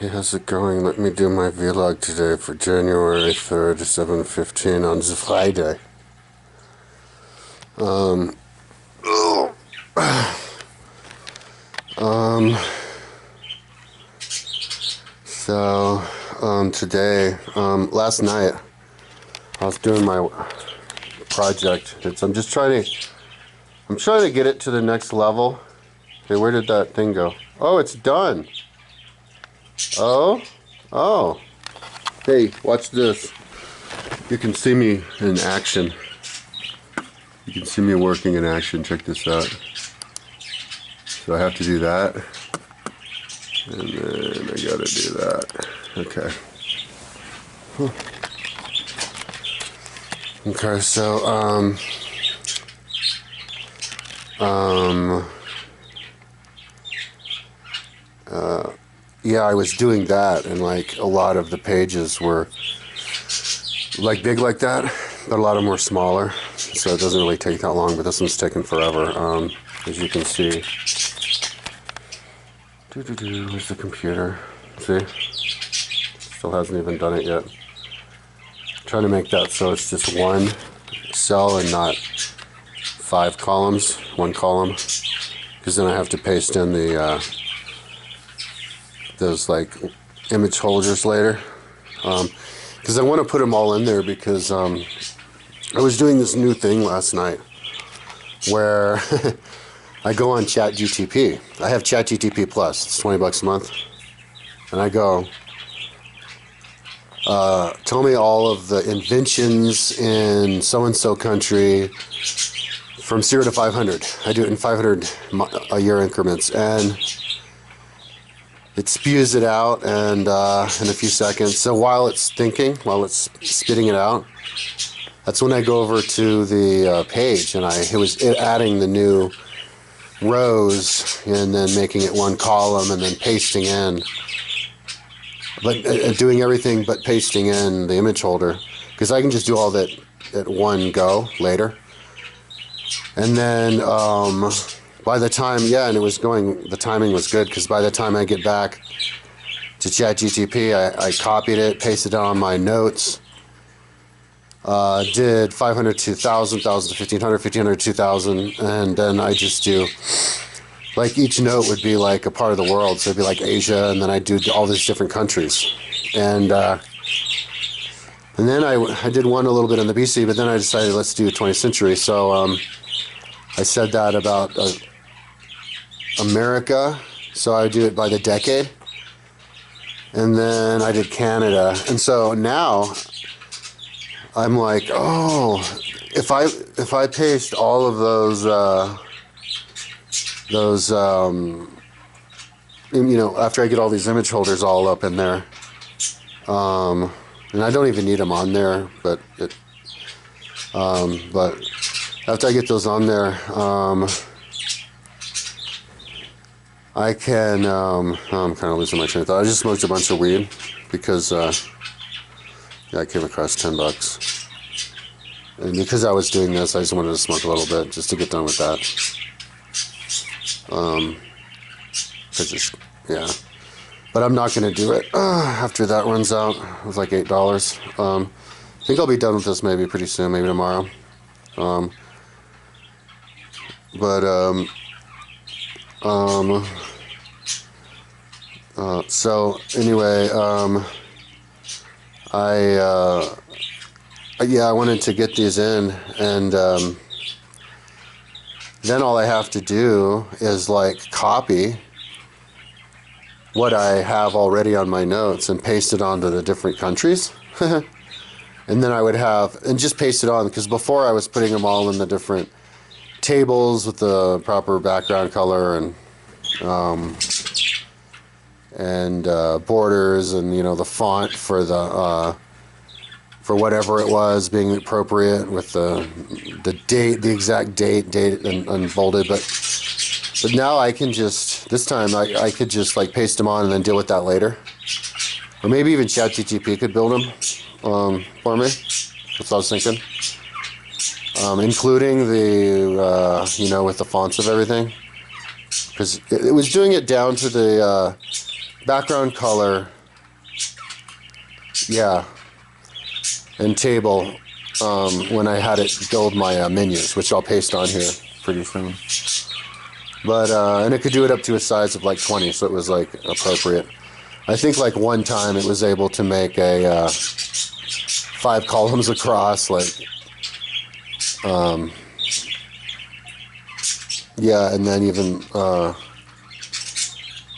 Hey, how's it going? Let me do my vlog today for January 3rd, 7:15 on the Friday. Oh, um, so, today, last night, I was doing my project. I'm trying to get it to the next level. Okay, where did that thing go? Oh, it's done. Oh. Hey, watch this. You can see me in action. You can see me working in action. Check this out. So I have to do that. And then I gotta do that. Okay. Okay, so, yeah, I was doing that, and like a lot of the pages were like big like that, but a lot of them were smaller. So it doesn't really take that long, but this one's taking forever. As you can see. Where's the computer? See? Still hasn't even done it yet. Trying to make that so it's just one cell and not 5 columns, one column. Because then I have to paste in the those like image holders later. Because I want to put them all in there because I was doing this new thing last night where I go on ChatGTP. I have ChatGTP Plus. It's $20 a month. And I go, tell me all of the inventions in so-and-so country from 0 to 500. I do it in 500 a year increments. And it spews it out and in a few seconds. So while it's thinking, while it's spitting it out, that's when I go over to the page and it was adding the new rows and then making it one column and then pasting in, but doing everything but pasting in the image holder, because I can just do all that at one go later. And then by the time, and it was going, the timing was good, because by the time I get back to ChatGTP, I copied it, pasted it on my notes, did 500 to 1,000, 1,000 to 1,500, 1,500 to 2,000, and then I just do, like each note would be like a part of the world, so it'd be like Asia, and then I do all these different countries. And then I did one a little bit on the BC, but then I decided let's do 20th century, so I said that about America, so I do it by the decade, and then I did Canada, and so now I'm like, oh, if I paste all of those after I get all these image holders all up in there, and I don't even need them on there, but after I get those on there, I can, I'm kind of losing my train of thought. I just smoked a bunch of weed because, I came across $10. And because I was doing this, I just wanted to smoke a little bit just to get done with that. But I'm not going to do it after that runs out. It was like $8. I think I'll be done with this maybe pretty soon, maybe tomorrow. So anyway, I wanted to get these in, and then all I have to do is like copy what I have already on my notes and paste it onto the different countries. And then I would and just paste it on, because before I was putting them all in the different tables with the proper background color and borders and the font for for whatever it was being appropriate with the date, the exact date and bolded. But now I can just, this time I could just like paste them on and then deal with that later. Or maybe even ChatGTP could build them for me. That's what I was thinking. Including the, with the fonts of everything. Because it was doing it down to the background color, yeah, and table when I had it build my menus, which I'll paste on here pretty soon. But and it could do it up to a size of like 20, so it was like appropriate. I think like one time it was able to make a 5 columns across, like yeah, and then even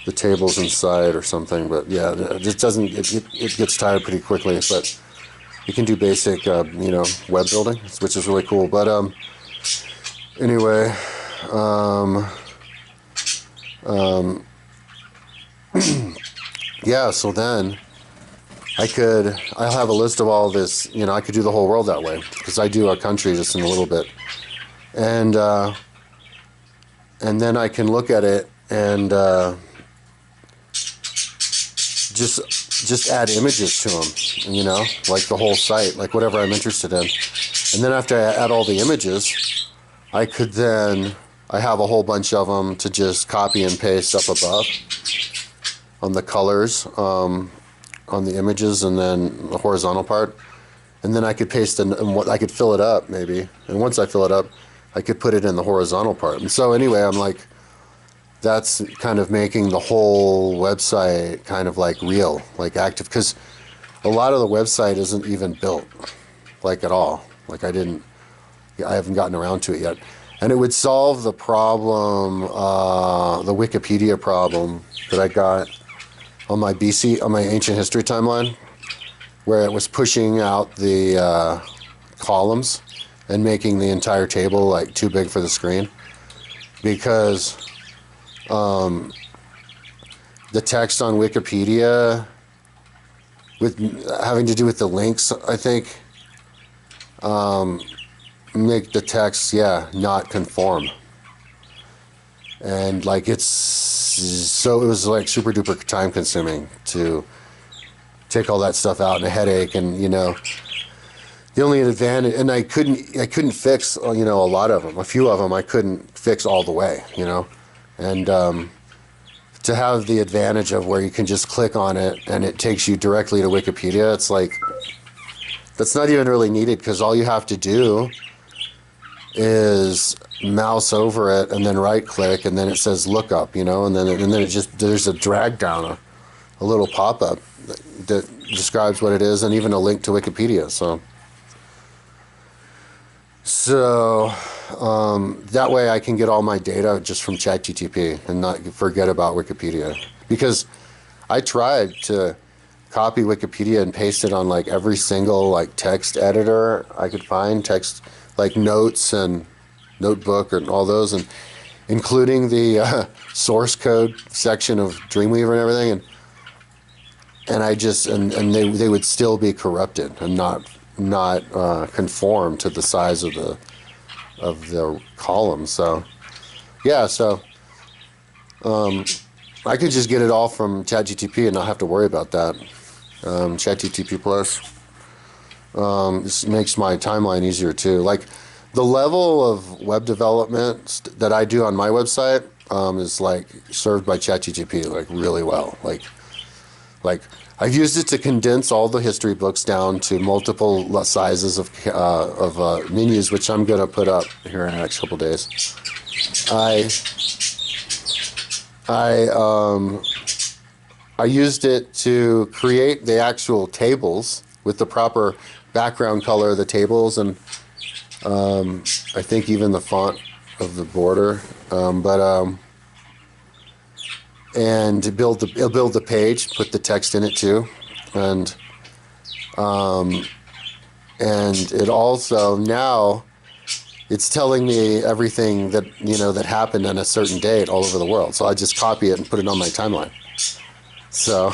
the tables inside or something. But yeah, it doesn't. It gets tired pretty quickly. But you can do basic, web building, which is really cool. But anyway, yeah. So then I'll have a list of all this. I could do the whole world that way because I do our country just in a little bit, and then I can look at it and just add images to them, like the whole site, like whatever I'm interested in. And then after I add all the images, I have a whole bunch of them to just copy and paste up above on the colors, on the images, and then the horizontal part. And then I could I could fill it up maybe. And once I fill it up, I could put it in the horizontal part. And so anyway, I'm like, that's kind of making the whole website kind of like real, like active, because a lot of the website isn't even built, like at all. Like I haven't gotten around to it yet. And it would solve the problem, the Wikipedia problem that I got on my ancient history timeline, where it was pushing out the columns and making the entire table like too big for the screen, because the text on Wikipedia, with having to do with the links, I think, make the text, not conform. And like it was like super duper time consuming to take all that stuff out, and a headache, and the only advantage, and I couldn't fix a lot of them. A few of them I couldn't fix all the way, and to have the advantage of where you can just click on it and it takes you directly to Wikipedia, it's like that's not even really needed, because all you have to do is mouse over it and then right click, and then it says lookup, and then it just, there's a drag down, a little pop-up that describes what it is, and even a link to Wikipedia. So that way I can get all my data just from ChatGTP and not forget about Wikipedia, because I tried to copy Wikipedia and paste it on like every single like text editor I could find, text like Notes and Notebook and all those, and including the source code section of Dreamweaver and everything, and I just and they would still be corrupted and not conform to the size of the column. So I could just get it all from ChatGTP and not have to worry about that. ChatGTP Plus this makes my timeline easier too. Like the level of web development that I do on my website is like served by ChatGTP like really well. Like I've used it to condense all the history books down to multiple sizes of menus, which I'm going to put up here in the next couple days. I used it to create the actual tables with the proper background color of the tables, and I think even the font of the border, and build the page, put the text in it too, and it also now it's telling me everything that that happened on a certain date all over the world. So I just copy it and put it on my timeline. So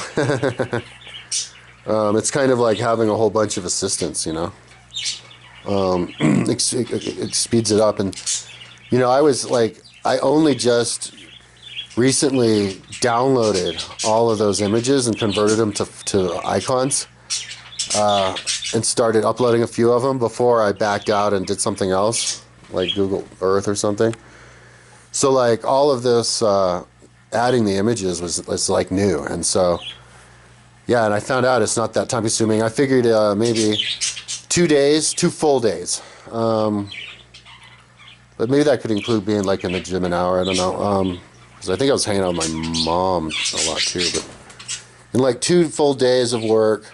it's kind of like having a whole bunch of assistants, it speeds it up, and I only just recently downloaded all of those images and converted them to icons, and started uploading a few of them before I backed out and did something else like Google Earth or something. So like all of this adding the images was like new. And so, yeah, and I found out it's not that time consuming. I figured maybe 2 days, 2 full days. But maybe that could include being like in the gym an hour. I don't know. Because I think I was hanging out with my mom a lot too. But in like 2 full days of work,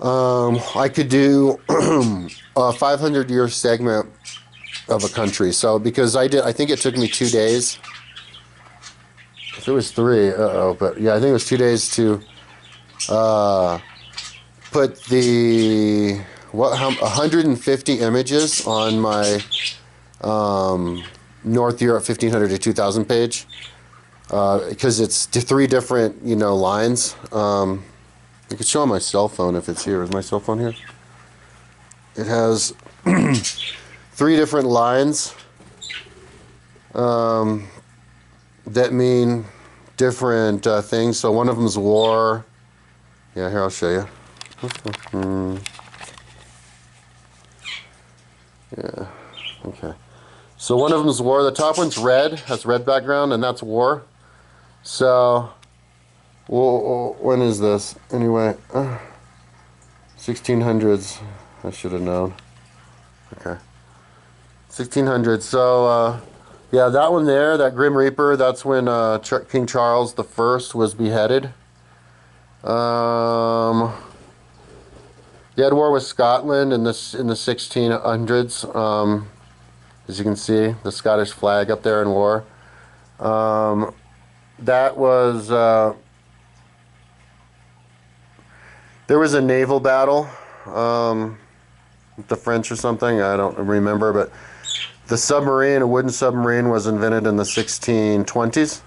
I could do a 500-year segment of a country. So because I think it took me 2 days. If it was three, but yeah, I think it was 2 days to put the 150 images on my North Europe 1500 to 2000 page, because it's three different lines. I could show on my cell phone if it's here. Is my cell phone here? It has three different lines that mean different things. So one of them is war. Yeah, here, I'll show you. Yeah, okay. So one of them is war. The top one's red, has red background, and that's war. So, when is this? Anyway, 1600s. I should have known. Okay. 1600s. So, yeah, that one there, that Grim Reaper, that's when King Charles the First was beheaded. He had war with Scotland in the 1600s. As you can see, the Scottish flag up there in war. That was there was a naval battle with the French or something. I don't remember, but the submarine, a wooden submarine, was invented in the 1620s.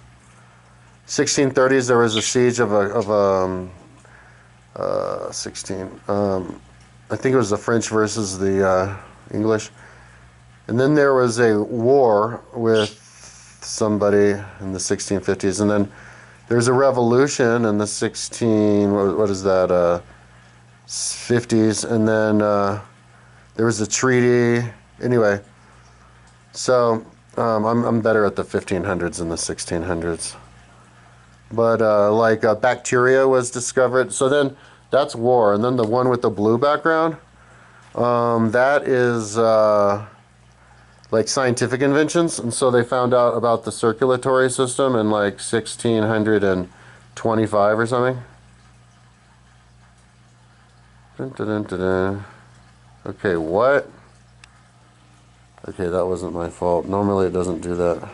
1630s, there was a siege of a 16. I think it was the French versus the English. And then there was a war with somebody in the 1650s. And then there's a revolution in the what is that, 50s. And then there was a treaty. Anyway, so I'm better at the 1500s than the 1600s. But bacteria was discovered. So then that's war. And then the one with the blue background, that is like scientific inventions. And so they found out about the circulatory system in like 1625 or something. Dun, dun, dun, dun, dun. Okay, what? Okay, that wasn't my fault. Normally it doesn't do that.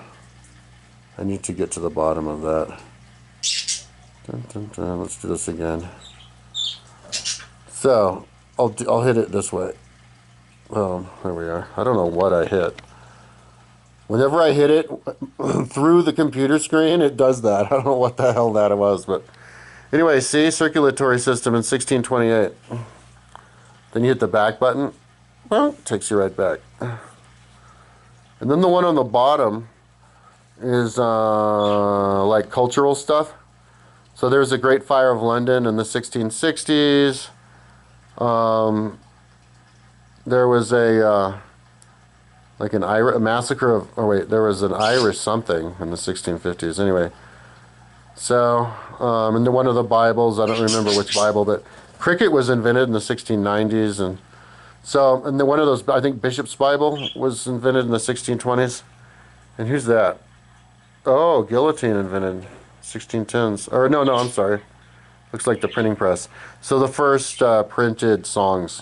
I need to get to the bottom of that. Dun, dun, dun. Let's do this again. So, I'll hit it this way. Oh, there we are. I don't know what I hit. Whenever I hit it through the computer screen, it does that. I don't know what the hell that was, but anyway, see, circulatory system in 1628. Then you hit the back button. Well, it takes you right back. And then the one on the bottom is like cultural stuff. So there's a Great Fire of London in the 1660s. There was a massacre of, there was an Irish something in the 1650s. Anyway, so, and one of the Bibles, I don't remember which Bible, but cricket was invented in the 1690s. And so, and then one of those, I think Bishop's Bible was invented in the 1620s. And who's that? Oh, guillotine invented 1610s. Or no, I'm sorry. Looks like the printing press. So the first printed songs.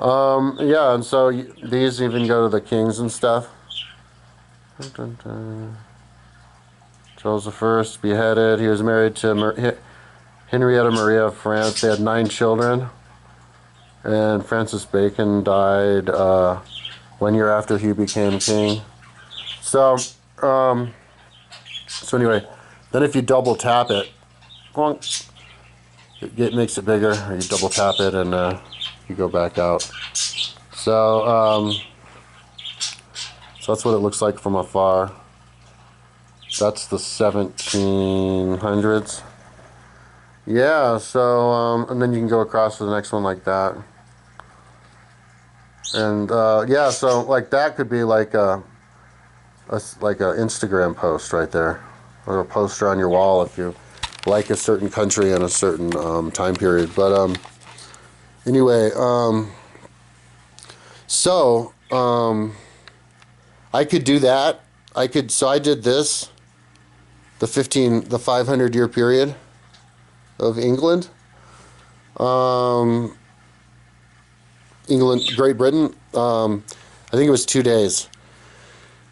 Yeah, and so these even go to the kings and stuff. Dun, dun, dun. Charles I beheaded. He was married to Henrietta Maria of France. They had 9 children. And Francis Bacon died 1 year after he became king. So anyway, then if you double tap it, it makes it bigger. Or you double tap it and you go back out. So that's what it looks like from afar. That's the 1700s. Yeah, so, and then you can go across to the next one like that. And, yeah, so, like, that could be like a like an Instagram post right there, or a poster on your wall if you like a certain country in a certain time period. But anyway, so I could do that. So I did this, the 500-year period of England, Great Britain. I think it was 2 days.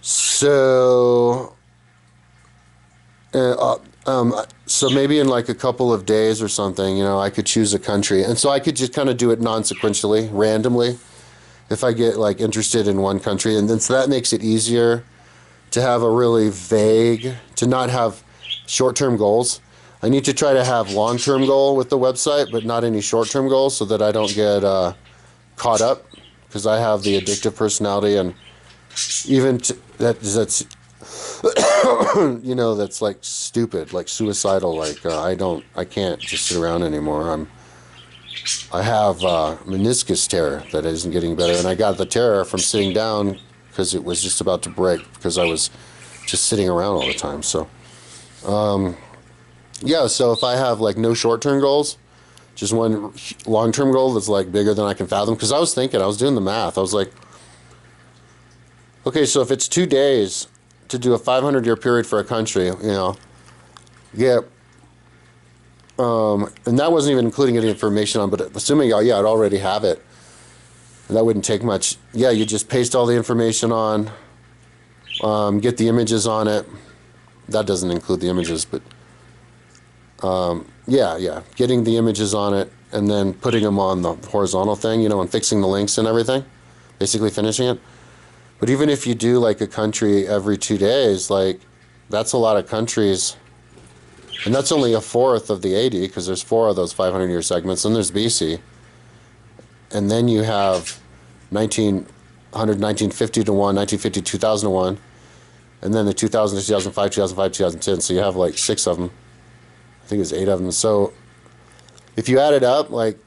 So, so maybe in like a couple of days or something, I could choose a country, and so I could just kind of do it non-sequentially, randomly, if I get like interested in one country, and then so that makes it easier to have a really vague, to not have short-term goals. I need to try to have long-term goal with the website, but not any short-term goals, so that I don't get caught up, because I have the addictive personality, and even that's that's like stupid, like suicidal. Like I can't just sit around anymore. I have meniscus tear that isn't getting better, and I got the tear from sitting down because it was just about to break because I was just sitting around all the time. So, yeah. So if I have like no short-term goals, just one long-term goal that's like bigger than I can fathom. Because I was doing the math. I was like, okay, so if it's 2 days to do a 500-year period for a country, yeah. And that wasn't even including any information on, but assuming, I'd already have it, and that wouldn't take much. Yeah, you just paste all the information on, get the images on it. That doesn't include the images, but yeah, getting the images on it and then putting them on the horizontal thing, and fixing the links and everything, basically finishing it. But even if you do like a country every 2 days, like that's a lot of countries. And that's only a fourth of the 80, because there's 4 of those 500-year segments. Then there's BC. And then you have 1900, 1950 to 1, 1950, 2001. And then the 2000 to 2005, 2005, 2010. So you have like 6 of them. I think it's 8 of them. So if you add it up, like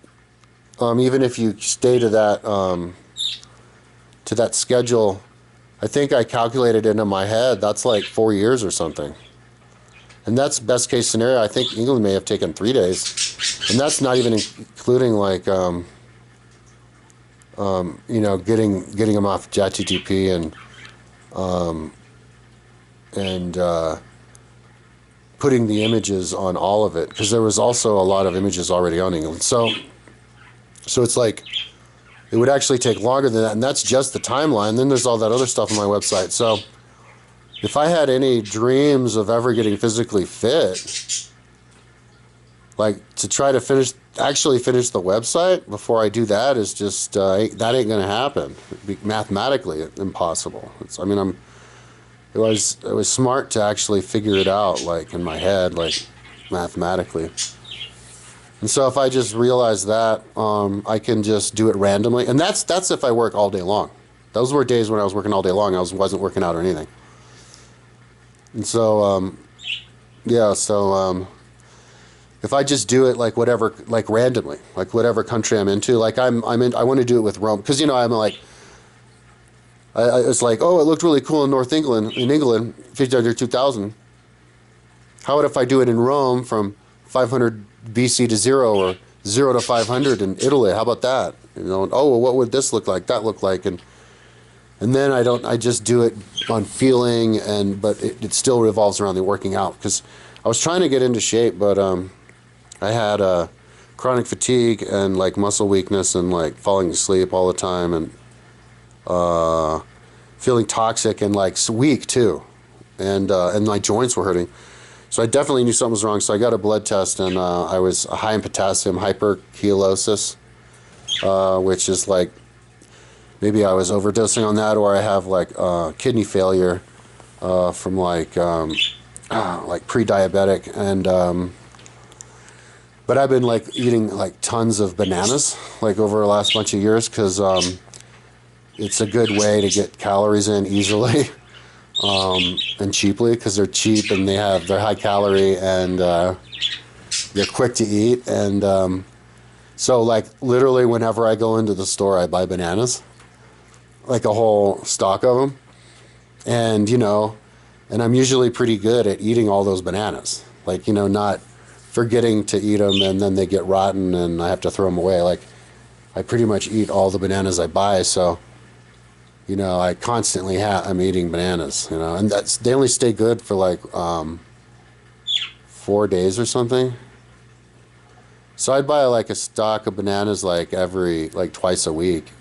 even if you stay to that schedule, I think I calculated it in my head, that's like 4 years or something. And that's best case scenario. I think England may have taken 3 days, and that's not even including like getting them off ChatGTP and putting the images on all of it, because there was also a lot of images already on England. So it's like it would actually take longer than that, and that's just the timeline. Then there's all that other stuff on my website. So if I had any dreams of ever getting physically fit, like to try to actually finish the website before I do that is just, that ain't gonna happen. It'd be mathematically impossible. It was smart to actually figure it out, like in my head, like mathematically. And so if I just realize that, I can just do it randomly. And that's if I work all day long. Those were days when I was working all day long. I wasn't working out or anything. And so, if I just do it like whatever, like randomly, like whatever country I'm into, like I want to do it with Rome, because I'm like, it's like, oh, it looked really cool in England, 50 under 2000. How about if I do it in Rome from 500 BC to 0, or 0 to 500 in Italy? How about that? Oh, well, what would this look like? That look like, and then I just do it on feeling, but it still revolves around the working out, because I was trying to get into shape, but I had chronic fatigue and like muscle weakness and like falling asleep all the time, and feeling toxic and like weak too, and my joints were hurting. So I definitely knew something was wrong. So I got a blood test, and I was high in potassium, hyperchelosis, which is like, maybe I was overdosing on that, or I have like kidney failure from like pre-diabetic, and but I've been like eating like tons of bananas like over the last bunch of years, because it's a good way to get calories in easily and cheaply, because they're cheap and they're high calorie, and they're quick to eat, and so like literally whenever I go into the store, I buy bananas, like a whole stock of them. And, you know, and I'm usually pretty good at eating all those bananas. Like, you know, not forgetting to eat them and then they get rotten and I have to throw them away. Like, I pretty much eat all the bananas I buy, so, you know, I constantly I'm eating bananas, you know, and they only stay good for like 4 days or something. So I'd buy like a stock of bananas like twice a week.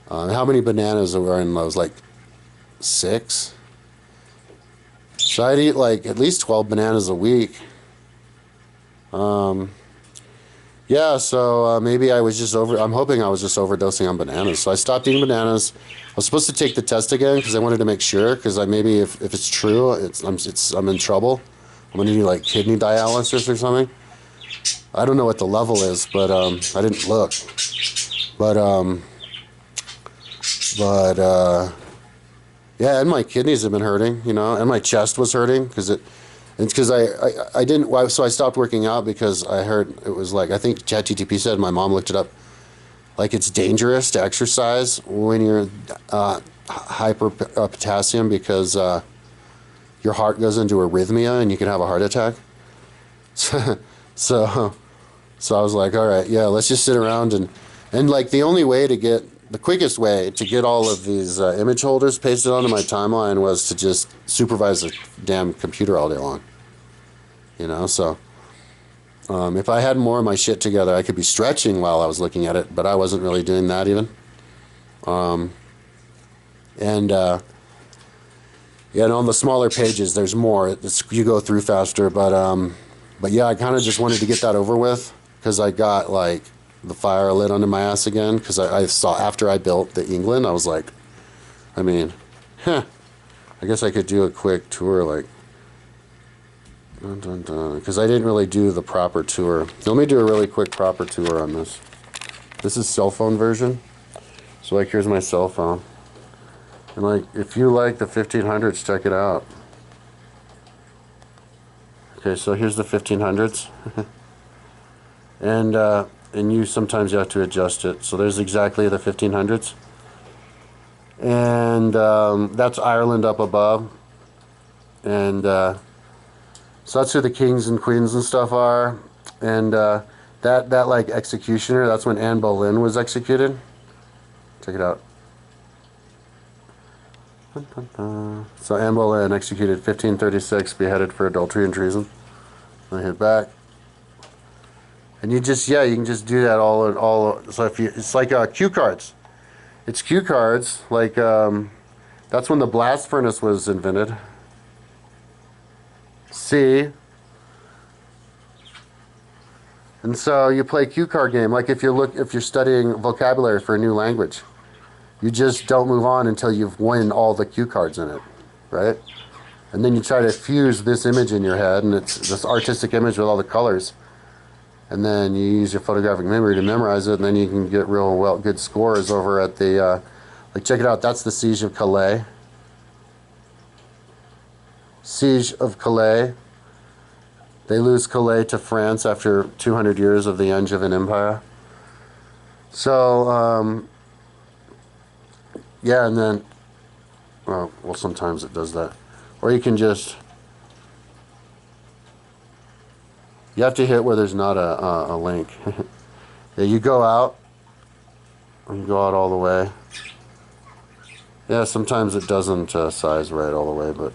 How many bananas are in those? Like 6? So I'd eat like at least 12 bananas a week. Yeah, so maybe I'm hoping I was just overdosing on bananas. So I stopped eating bananas. I was supposed to take the test again because I wanted to make sure, because maybe if it's true, I'm in trouble. I'm going to need like kidney dialysis or something. I don't know what the level is, but I didn't look. But yeah, and my kidneys have been hurting, you know, and my chest was hurting it's because I didn't, so I stopped working out because I heard it was like, I think ChatGTP said, my mom looked it up, like it's dangerous to exercise when you're hyper potassium because your heart goes into arrhythmia and you can have a heart attack. So I was like, all right, yeah, let's just sit around and like the quickest way to get all of these image holders pasted onto my timeline was to just supervise the damn computer all day long. You know, so if I had more of my shit together, I could be stretching while I was looking at it, but I wasn't really doing that even. Yeah, and on the smaller pages, there's more. You go through faster, but yeah, I kind of just wanted to get that over with because I got like the fire lit under my ass again because I saw after I built the England, I was like, I mean, I guess I could do a quick tour like, because I didn't really do the proper tour. Let me do a really quick proper tour on this. This is cell phone version. So like here's my cell phone. And like if you like the 1500s, check it out. Okay, so here's the 1500s. And you sometimes you have to adjust it. So there's exactly the 1500s. And that's Ireland up above. And so that's who the kings and queens and stuff are. And that like executioner, that's when Anne Boleyn was executed. Check it out. So Anne Boleyn executed 1536, beheaded for adultery and treason. I hit back. And you can just do that all. So it's like cue cards. It's cue cards. Like that's when the blast furnace was invented. C. And so you play cue card game. Like if you're studying vocabulary for a new language, you just don't move on until you've won all the cue cards in it, right? And then you try to fuse this image in your head, and it's this artistic image with all the colors. And then you use your photographic memory to memorize it, and then you can get good scores over at the, like check it out, that's the Siege of Calais. Siege of Calais. They lose Calais to France after 200 years of the Angevin Empire. So, yeah, and then, well, sometimes it does that. Or you can just, you have to hit where there's not a link. Yeah, you go out, and you go out all the way. Yeah, sometimes it doesn't size right all the way, but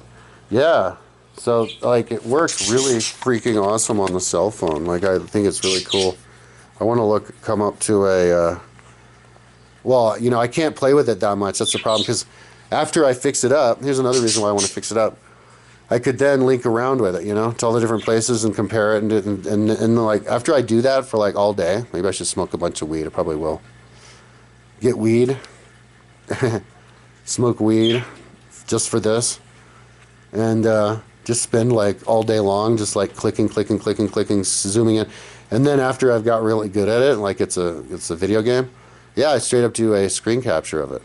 yeah. So, like, it works really freaking awesome on the cell phone. Like, I think it's really cool. I want to come up to a, well, you know, I can't play with it that much. That's the problem, because after I fix it up, here's another reason why I want to fix it up. I could then link around with it, you know, to all the different places and compare it. And like, after I do that for, like, all day, maybe I should smoke a bunch of weed. I probably will. Get weed. Smoke weed just for this. And, just spend like all day long just like clicking, zooming in. And then after I've got really good at it, like it's a video game, yeah, I straight up do a screen capture of it.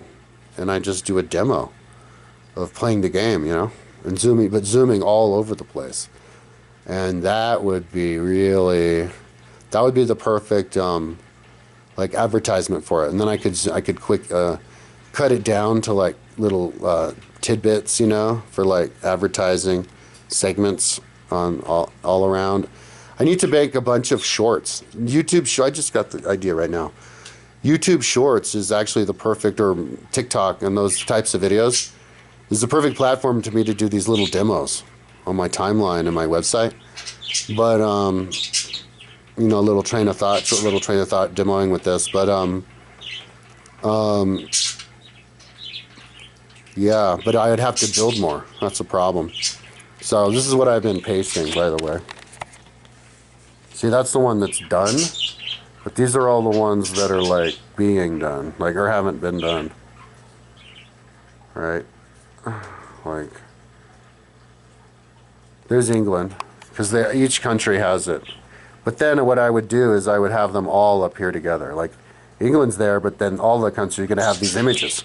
And I just do a demo of playing the game, you know, and zooming all over the place. And that would be the perfect like advertisement for it. And then I could cut it down to like little tidbits, you know, for like advertising segments on all around. I need to make a bunch of shorts. I just got the idea right now. YouTube Shorts is actually the perfect, or TikTok and those types of videos, is the perfect platform to me to do these little demos on my timeline and my website. But you know, little train of thought, short little train of thought demoing with this. But yeah, but I'd have to build more. That's a problem. So this is what I've been pasting, by the way. See, that's the one that's done. But these are all the ones that are like being done, like, or haven't been done. Right? Like, there's England, because each country has it. But then what I would do is I would have them all up here together. Like, England's there, but then all the countries are going to have these images.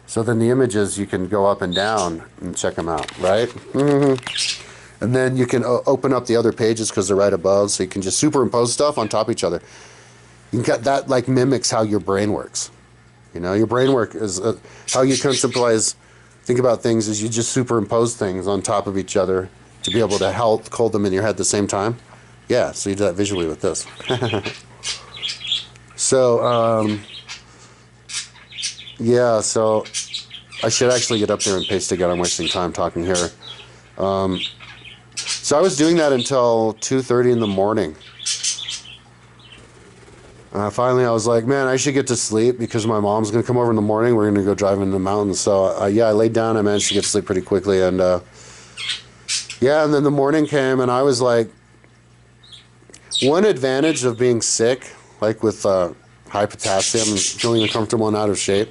So then the images, you can go up and down and check them out, right? Mm-hmm. And then you can open up the other pages because they're right above, so you can just superimpose stuff on top of each other. You can get that, like, mimics how your brain works. You know, your brain work is how you conceptualize, think about things, is you just superimpose things on top of each other to be able to hold them in your head at the same time. Yeah, so you do that visually with this. So, yeah, so I should actually get up there and paste again. I'm wasting time talking here. So I was doing that until 2:30 in the morning. Finally, I was like, man, I should get to sleep because my mom's going to come over in the morning. We're going to go drive in the mountains. So, yeah, I laid down. I managed to get to sleep pretty quickly. And, yeah, and then the morning came, and I was like, one advantage of being sick, like with high potassium and feeling uncomfortable and out of shape,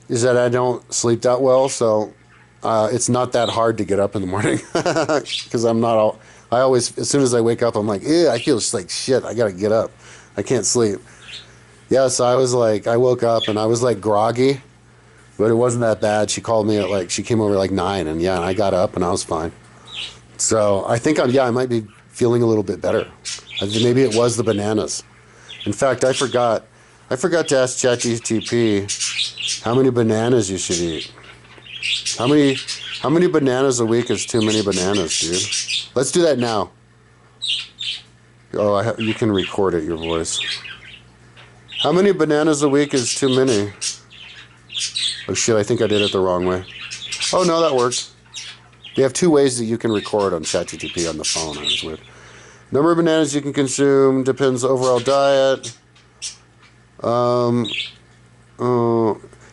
is that I don't sleep that well. So it's not that hard to get up in the morning because I'm not all, I always, as soon as I wake up, I'm like, ew, I feel just like shit. I got to get up. I can't sleep. Yeah, so I was like, I woke up and I was like groggy, but it wasn't that bad. She called me at like, she came over at like 9, and yeah, and I got up and I was fine. So I think I might be feeling a little bit better. I think maybe it was the bananas. In fact, I forgot to ask ChatGTP how many bananas you should eat. How many bananas a week is too many bananas, dude? Let's do that now. Oh, you can record it, your voice. How many bananas a week is too many? Oh shit, I think I did it the wrong way. Oh no, that worked. They have 2 ways that you can record on ChatGTP on the phone. That was weird. Number of bananas you can consume depends on overall diet.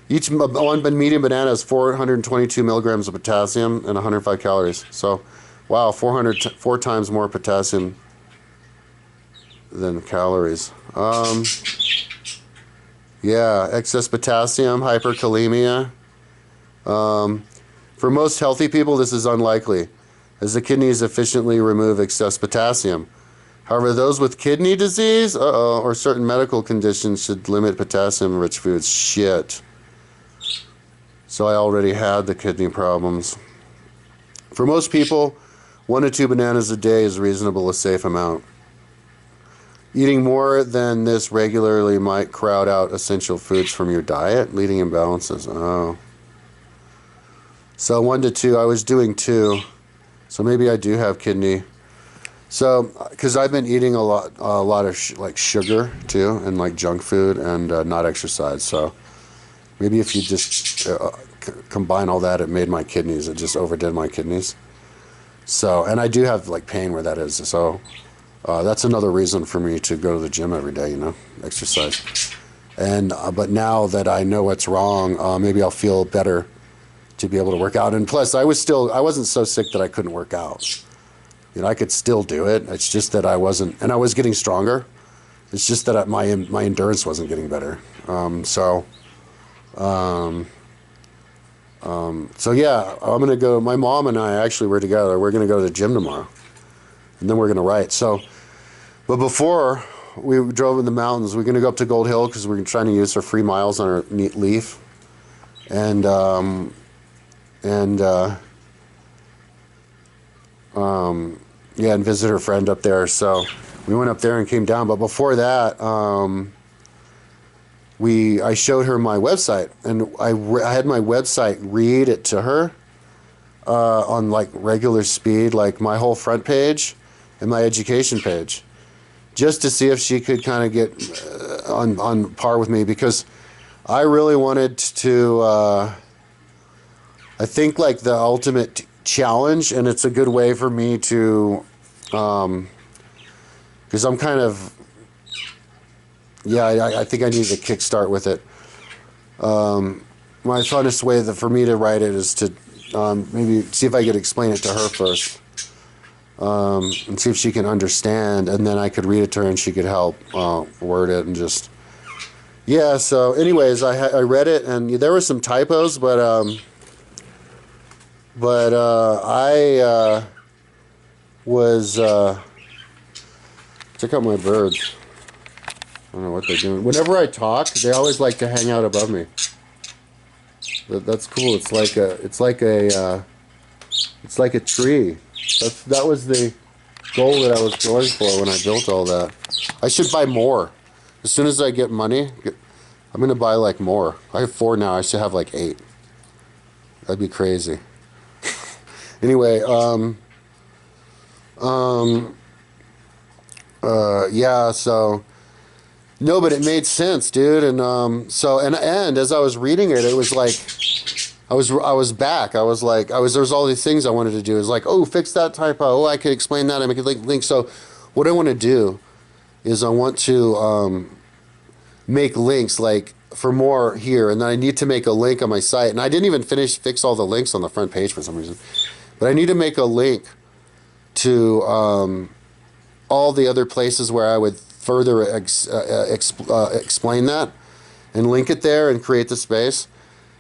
Each one medium banana has 422 milligrams of potassium and 105 calories. So, wow, 4 times more potassium than calories. Yeah, excess potassium, hyperkalemia. For most healthy people, this is unlikely, as the kidneys efficiently remove excess potassium. However, those with kidney disease, or certain medical conditions should limit potassium-rich foods. Shit. So I already had the kidney problems. For most people, 1 to 2 bananas a day is reasonable, a safe amount. Eating more than this regularly might crowd out essential foods from your diet, leading imbalances. Oh. So 1 to 2, I was doing 2. So maybe I do have kidney. So, because I've been eating a lot of like sugar too, and like junk food, and not exercise. So maybe if you just combine all that, it made my kidneys. It just overdid my kidneys. So, and I do have like pain where that is. So that's another reason for me to go to the gym every day. You know, exercise. And but now that I know what's wrong, maybe I'll feel better to be able to work out. And plus, I wasn't so sick that I couldn't work out. You know, I could still do it. It's just that I wasn't, and I was getting stronger. It's just that my endurance wasn't getting better. So yeah, I'm gonna go. My mom and I actually were together. We're gonna go to the gym tomorrow, and then we're gonna write. So, but before we drove in the mountains, we're gonna go up to Gold Hill because we're trying to use our free miles on our neat Leaf, and yeah, and visit her friend up there. So we went up there and came down. But before that, I showed her my website, and I had my website read it to her on like regular speed, like my whole front page and my education page, just to see if she could kind of get on par with me, because I really wanted to. I think like the ultimate challenge, and it's a good way for me to, because I'm kind of, yeah, I think I need to kickstart with it. My funnest way for me to write it is to maybe see if I could explain it to her first, and see if she can understand, and then I could read it to her and she could help word it and just, yeah. So anyways, I read it, and there were some typos, but I was check out my birds. I don't know what they're doing. Whenever I talk, they always like to hang out above me. That's cool. It's like a tree. That was the goal that I was going for when I built all that. I should buy more. As soon as I get money, I'm gonna buy like more. I have 4 now. I should have like 8. That'd be crazy. Anyway, yeah. So. No, but it made sense, dude, and and as I was reading it, it was like I was back. I was like there was all these things I wanted to do. It was like, oh, fix that typo. Oh, I could explain that. I make a link. So, what I want to do is I want to make links like for more here, and then I need to make a link on my site. And I didn't even fix all the links on the front page for some reason, but I need to make a link to all the other places where I would further explain that and link it there and create the space,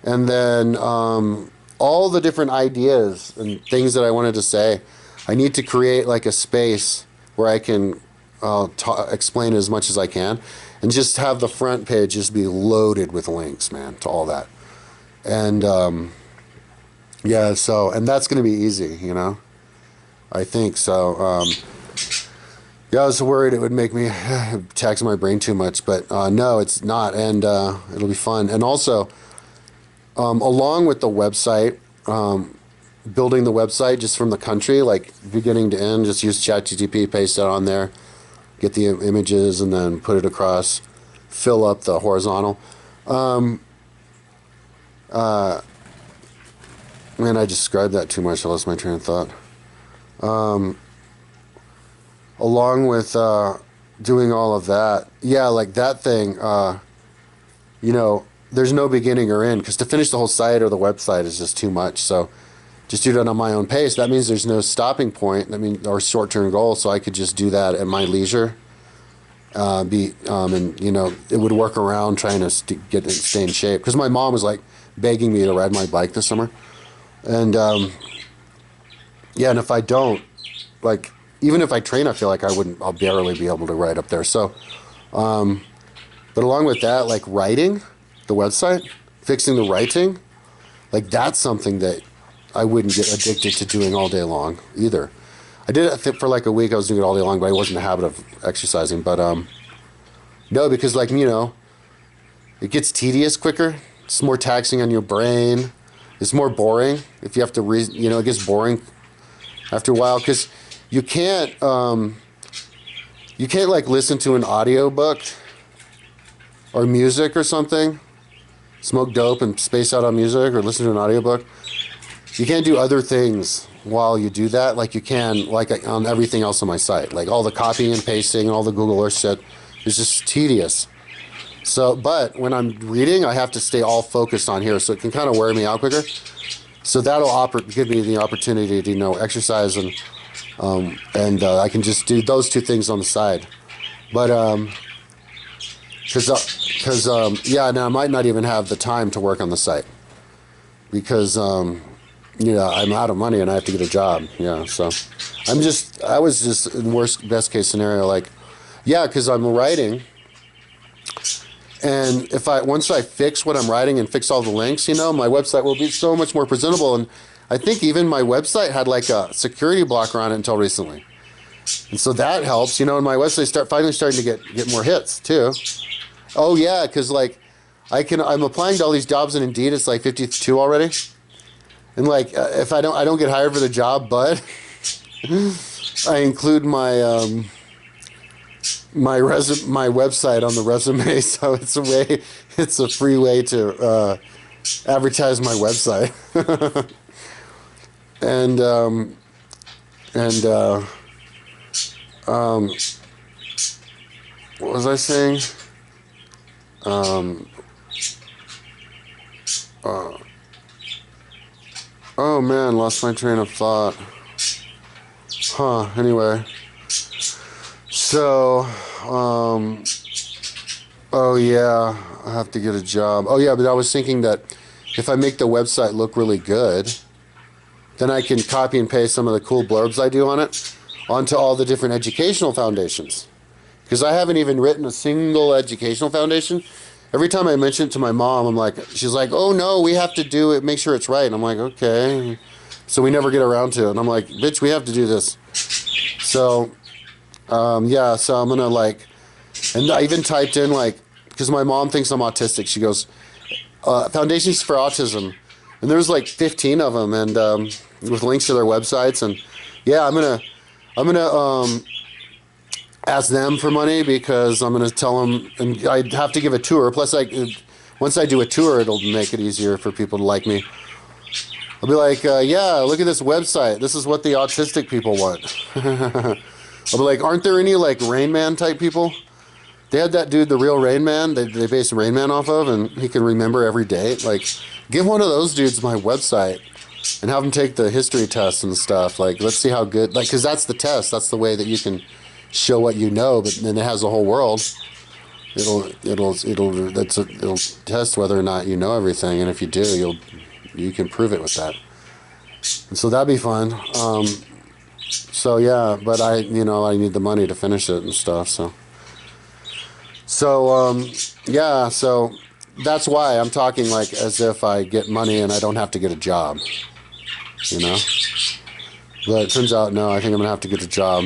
and then all the different ideas and things that I wanted to say, I need to create like a space where I can explain as much as I can, and just have the front page just be loaded with links, man, to all that. And yeah, so, and that's going to be easy, you know, I think so. Yeah, I was worried it would make me tax my brain too much, but no, it's not, and it'll be fun. And also, along with the website, building the website just from the country, like beginning to end, just use ChatGTP, paste it on there, get the images, and then put it across, fill up the horizontal. Man, I described that too much. I lost my train of thought. Along with doing all of that, yeah, like that thing, you know, there's no beginning or end, because to finish the whole site or the website is just too much. So just do that on my own pace. That means there's no stopping point. Or short-term goal. So I could just do that at my leisure. And you know, it would work around trying to stay in shape. Because my mom was like begging me to ride my bike this summer, and yeah, and if I don't, like, even if I train, I feel like I'll barely be able to ride up there. So, but along with that, like writing the website, fixing the writing, like that's something that I wouldn't get addicted to doing all day long either. I did it for like a week. I was doing it all day long, but I wasn't in the habit of exercising. But no, because like, you know, it gets tedious quicker. It's more taxing on your brain. It's more boring if you have to you know, it gets boring after a while, because you can't like listen to an audiobook or music or something, smoke dope and space out on music, or listen to an audiobook. You can't do other things while you do that like you can like on everything else on my site. Like all the copying and pasting and all the Google Earth shit is just tedious. So, but when I'm reading, I have to stay all focused on here, so it can kind of wear me out quicker. So that'll give me the opportunity to, you know, exercise, and I can just do those two things on the side. But yeah, now I might not even have the time to work on the site, because you know, I'm out of money and I have to get a job. Yeah, so I was just in best case scenario, like, yeah, because I'm writing, and once I fix what I'm writing and fix all the links, you know, my website will be so much more presentable. And I think even my website had like a security blocker on it until recently, and so that helps, you know. And my website finally starting to get more hits too. Oh yeah, because like I'm applying to all these jobs, and Indeed it's like 52 already. And like, if I don't get hired for the job, but I include my website on the resume, so it's a free way to advertise my website. and what was I saying? Oh man, lost my train of thought. Anyway. So, oh yeah, I have to get a job. Oh yeah, but I was thinking that if I make the website look really good, then I can copy and paste some of the cool blurbs I do on it onto all the different educational foundations. Because I haven't even written a single educational foundation. Every time I mention it to my mom, I'm like, she's like, oh no, we have to do it, make sure it's right. And I'm like, okay. So we never get around to it. And I'm like, bitch, we have to do this. So, yeah, so I'm gonna like, and I even typed in like, because my mom thinks I'm autistic. She goes, Foundations for Autism. And there's like 15 of them, and with links to their websites. And yeah, I'm gonna ask them for money, because I'm gonna tell them, and I have to give a tour. Plus, once I do a tour, it'll make it easier for people to like me. I'll be like, yeah, look at this website. This is what the autistic people want. I'll be like, aren't there any like Rain Man type people? They had that dude, the real Rain Man. They based Rain Man off of, and he can remember every date. Like, give one of those dudes my website and have them take the history test and stuff. Like, let's see how good. Like, because that's the test. That's the way that you can show what you know. But then it has the whole world. It'll test whether or not you know everything, and if you do, you can prove it with that. And so that'd be fun. So yeah, but I need the money to finish it and stuff. So yeah, so that's why I'm talking like as if I get money and I don't have to get a job, But it turns out, no, I think I'm gonna have to get a job.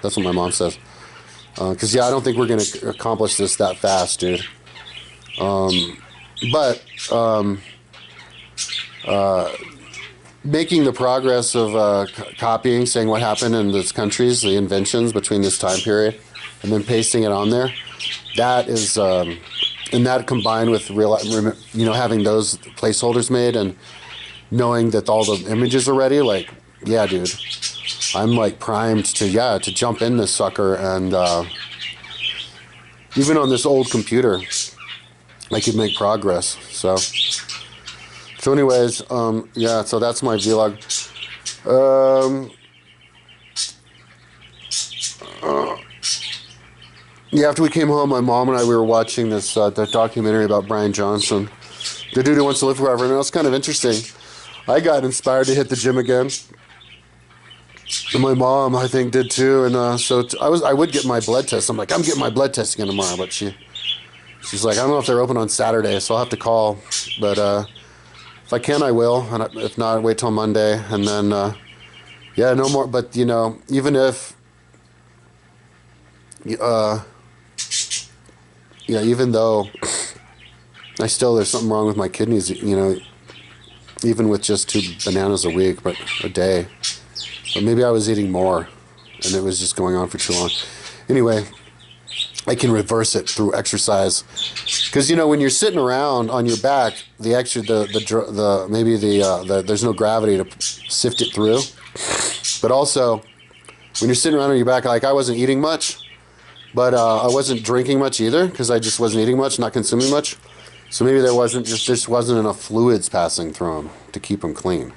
That's what my mom says. Because yeah, I don't think we're gonna accomplish this that fast, dude. But making the progress of copying, saying what happened in those countries, the inventions between this time period, and then pasting it on there, that is, and that combined with having those placeholders made and knowing that all the images are ready, like, yeah, dude, I'm like primed to jump in this sucker. And even on this old computer, I could make progress. So anyways, yeah, so that's my vlog. Yeah, after we came home, my mom and I, we were watching this that documentary about Brian Johnson, the dude who wants to live forever, and it was kind of interesting. I got inspired to hit the gym again, and my mom, I think, did too. And so I would get my blood test. I'm like, I'm getting my blood test again tomorrow, but she's like, I don't know if they're open on Saturday, so I'll have to call, but if I can, I will, and if not, I'll wait till Monday, and then yeah, no more. But even if yeah, even though there's something wrong with my kidneys, even with just 2 bananas a week, but a day. But maybe I was eating more, and it was just going on for too long. Anyway, I can reverse it through exercise, because when you're sitting around on your back, there's no gravity to sift it through. But also, when you're sitting around on your back, like I wasn't eating much. But I wasn't drinking much either, because I just wasn't eating much, not consuming much. So maybe there just wasn't enough fluids passing through them to keep them clean,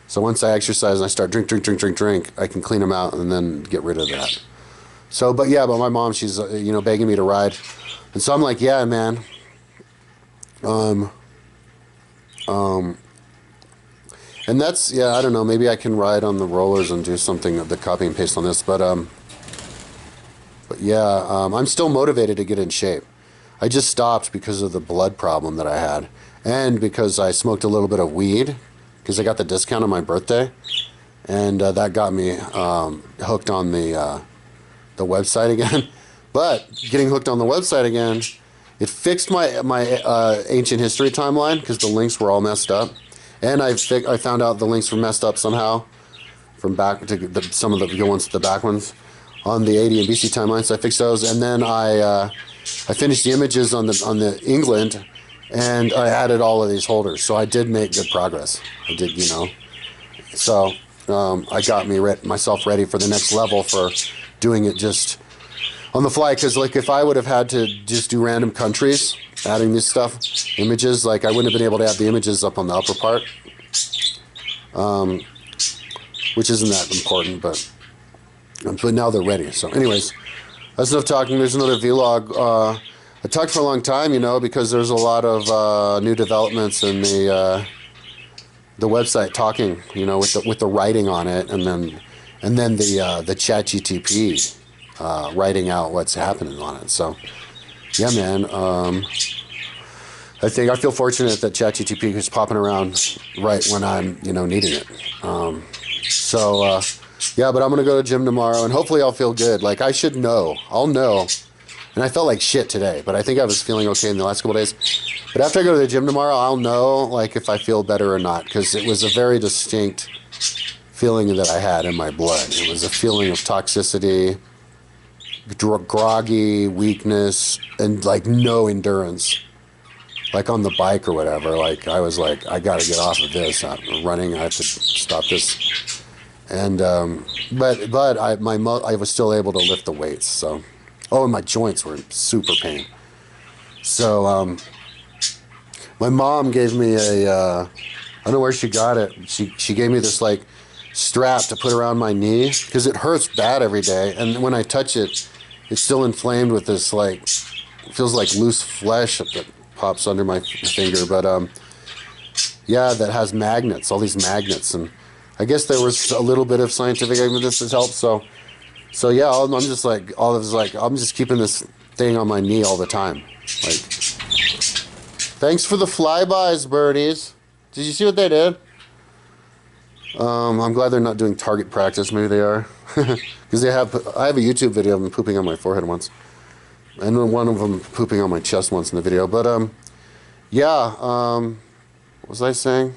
So once I exercise and I start drink, I can clean them out and then get rid of that. So, but my mom, she's begging me to ride, and so I'm like, yeah, man. And that's, yeah, I don't know, maybe I can ride on the rollers and do something of the copy and paste on this, but yeah, I'm still motivated to get in shape. I just stopped because of the blood problem that I had, and because I smoked a little bit of weed, because I got the discount on my birthday, and that got me hooked on the website again. But getting hooked on the website again it fixed my ancient history timeline because the links were all messed up, and I found out the links were messed up somehow from back to some of the ones, the back ones on the AD and BC timeline. So I fixed those, and then I finished the images on the England, and I added all of these holders. So I did make good progress. I did, you know. So I got myself ready for the next level for doing it just on the fly. Because like if I would have had to just do random countries, adding this stuff, images, like I wouldn't have been able to add the images up on the upper part, which isn't that important, but now they're ready. So anyways, that's enough talking. There's another vlog. I talked for a long time, you know, because there's a lot of new developments in the website talking, you know, with the writing on it, and then the ChatGTP writing out what's happening on it. So yeah, man. I feel fortunate that ChatGTP is popping around right when I'm, you know, needing it. Yeah, but I'm gonna go to the gym tomorrow, and hopefully I'll feel good. Like I should know. I'll know. And I felt like shit today, but I think I was feeling okay in the last couple of days. But after I go to the gym tomorrow, I'll know like if I feel better or not, because it was a very distinct feeling that I had in my blood. It was a feeling of toxicity, groggy, weakness, and like no endurance. Like on the bike or whatever, like I was like, I gotta get off of this. I'm running, I have to stop this. And but I was still able to lift the weights. So, oh, and my joints were in super pain. So my mom gave me I don't know where she got it. She gave me this like strap to put around my knee because it hurts bad every day, and when I touch it, it's still inflamed with this like, it feels like loose flesh that pops under my finger. But yeah, that has magnets, all these magnets, and I guess there was a little bit of scientific evidence that helped. So yeah, I'm just like, I'm just keeping this thing on my knee all the time. Like, thanks for the flybys, birdies. Did you see what they did? I'm glad they're not doing target practice. Maybe they are, because I have a YouTube video of them pooping on my forehead once, and then one of them pooping on my chest once in the video. But yeah, what was I saying?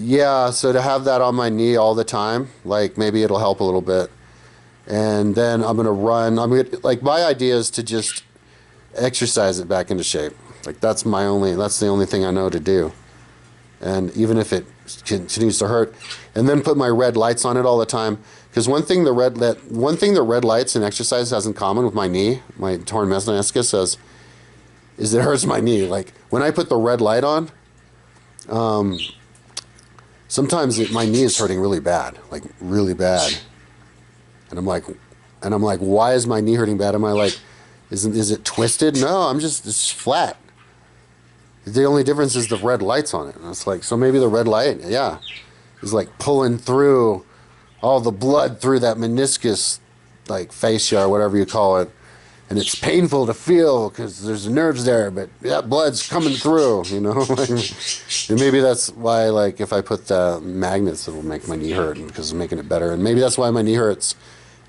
Yeah, so to have that on my knee all the time, like maybe it'll help a little bit. And then I'm gonna run. Like my idea is to just exercise it back into shape. Like that's the only thing I know to do. And even if it continues to hurt, and then put my red lights on it all the time. Because one thing the red lights and exercise has in common with my knee, my torn meniscus, is it hurts my knee. Like when I put the red light on, sometimes my knee is hurting really bad, like really bad. And I'm like, why is my knee hurting bad? Am I like, is it twisted? No, it's flat. The only difference is the red light's on it. And it's like, so maybe the red light, yeah, is like pulling through all the blood through that meniscus, like fascia or whatever you call it. And it's painful to feel because there's nerves there, but that blood's coming through, you know? And maybe that's why, like, if I put the magnets, it'll make my knee hurt because it's making it better. And maybe that's why my knee hurts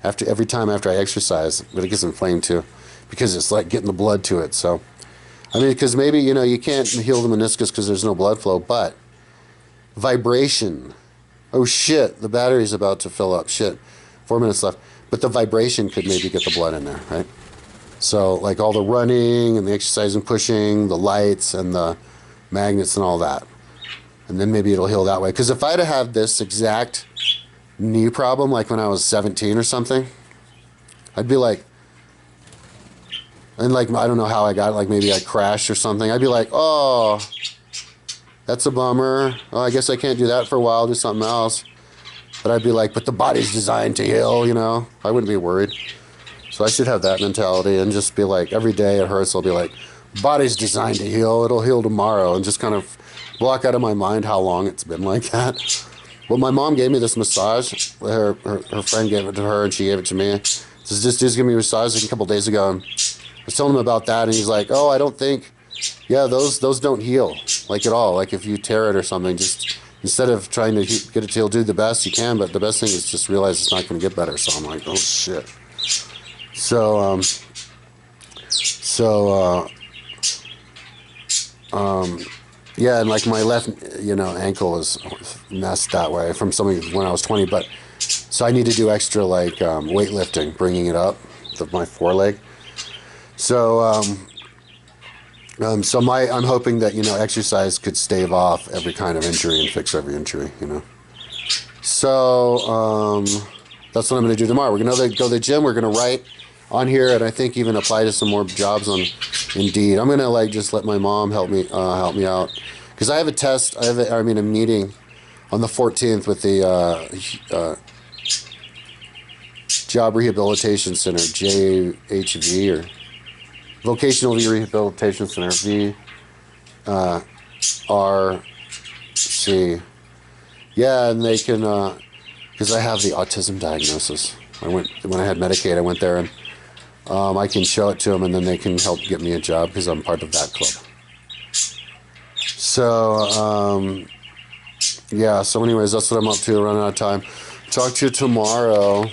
every time after I exercise, but it gets inflamed too, because it's like getting the blood to it. So, I mean, because maybe, you know, you can't heal the meniscus because there's no blood flow, but vibration. Oh shit, the battery's about to fill up. Shit, 4 minutes left. But the vibration could maybe get the blood in there, right? So like all the running and the exercise and pushing, the lights and the magnets and all that. And then maybe it'll heal that way. Because if I'd have had this exact knee problem like when I was 17 or something, I'd be like, and like, I don't know how I got it, like maybe I crashed or something. I'd be like, oh, that's a bummer. Oh, I guess I can't do that for a while, do something else. But I'd be like, but the body's designed to heal, you know? I wouldn't be worried. So I should have that mentality and just be like, every day it hurts, I'll be like, body's designed to heal, it'll heal tomorrow, and just kind of block out of my mind how long it's been like that. Well, my mom gave me this massage. Her friend gave it to her, and she gave it to me. So just give me a massage like a couple days ago. And I was telling him about that, and he's like, oh, I don't think, yeah, those don't heal, like at all. Like if you tear it or something, just instead of trying to get it to heal, do the best you can, but the best thing is just realize it's not going to get better. So I'm like, oh shit. So, so, yeah, and like my left, ankle is messed that way from something when I was 20. But so I need to do extra like weightlifting, bringing it up, my foreleg. So, I'm hoping that exercise could stave off every kind of injury and fix every injury. So that's what I'm going to do tomorrow. We're going to go to the gym. We're going to write on here, and I think even apply to some more jobs on Indeed. I'm going to like just let my mom help me out because I have a test. I mean a meeting on the 14th with the Job Rehabilitation Center, JHV, or Vocational Rehabilitation Center, VRC. Yeah, and they can, because I have the autism diagnosis. When I had Medicaid, I went there, and I can show it to them, and then they can help get me a job because I'm part of that club. So, yeah, so anyways, that's what I'm up to, running out of time. Talk to you tomorrow.